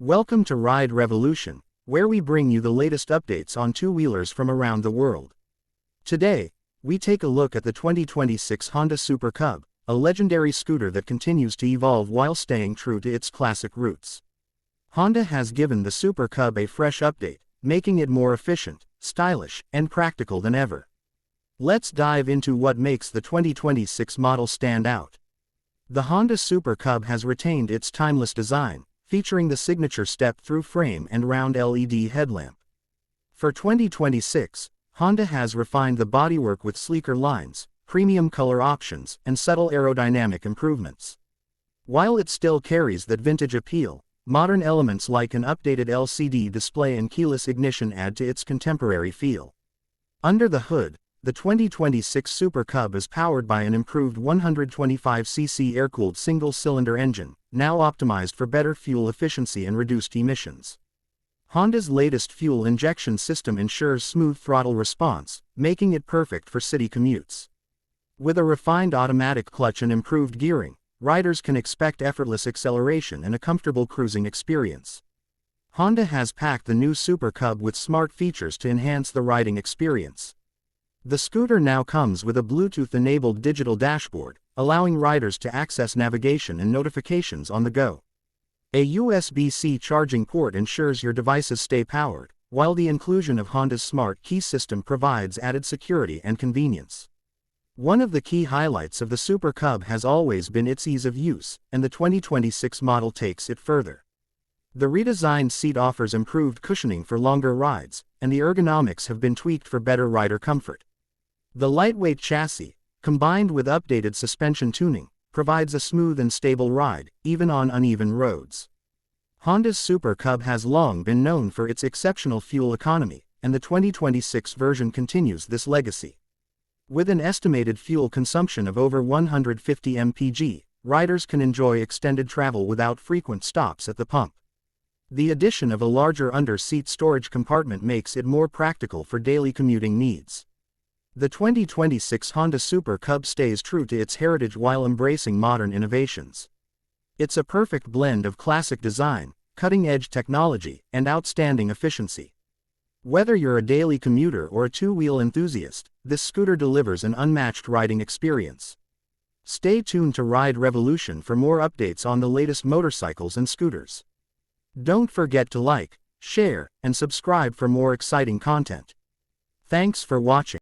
Welcome to Ride Revolution, where we bring you the latest updates on two-wheelers from around the world. Today, we take a look at the 2026 Honda Super Cub, a legendary scooter that continues to evolve while staying true to its classic roots. Honda has given the Super Cub a fresh update, making it more efficient, stylish, and practical than ever. Let's dive into what makes the 2026 model stand out. The Honda Super Cub has retained its timeless design, featuring the signature step-through frame and round LED headlamp. For 2026, Honda has refined the bodywork with sleeker lines, premium color options, and subtle aerodynamic improvements. While it still carries that vintage appeal, modern elements like an updated LCD display and keyless ignition add to its contemporary feel. Under the hood, the 2026 Super Cub is powered by an improved 125cc air-cooled single-cylinder engine, now optimized for better fuel efficiency and reduced emissions. Honda's latest fuel injection system ensures smooth throttle response, making it perfect for city commutes. With a refined automatic clutch and improved gearing, riders can expect effortless acceleration and a comfortable cruising experience. Honda has packed the new Super Cub with smart features to enhance the riding experience. The scooter now comes with a Bluetooth-enabled digital dashboard, allowing riders to access navigation and notifications on the go. A USB-C charging port ensures your devices stay powered, while the inclusion of Honda's smart key system provides added security and convenience. One of the key highlights of the Super Cub has always been its ease of use, and the 2026 model takes it further. The redesigned seat offers improved cushioning for longer rides, and the ergonomics have been tweaked for better rider comfort. The lightweight chassis, combined with updated suspension tuning, provides a smooth and stable ride, even on uneven roads. Honda's Super Cub has long been known for its exceptional fuel economy, and the 2026 version continues this legacy. With an estimated fuel consumption of over 150 mpg, riders can enjoy extended travel without frequent stops at the pump. The addition of a larger under-seat storage compartment makes it more practical for daily commuting needs. The 2026 Honda Super Cub stays true to its heritage while embracing modern innovations. It's a perfect blend of classic design, cutting-edge technology, and outstanding efficiency. Whether you're a daily commuter or a two-wheel enthusiast, this scooter delivers an unmatched riding experience. Stay tuned to Ride Revolution for more updates on the latest motorcycles and scooters. Don't forget to like, share, and subscribe for more exciting content. Thanks for watching.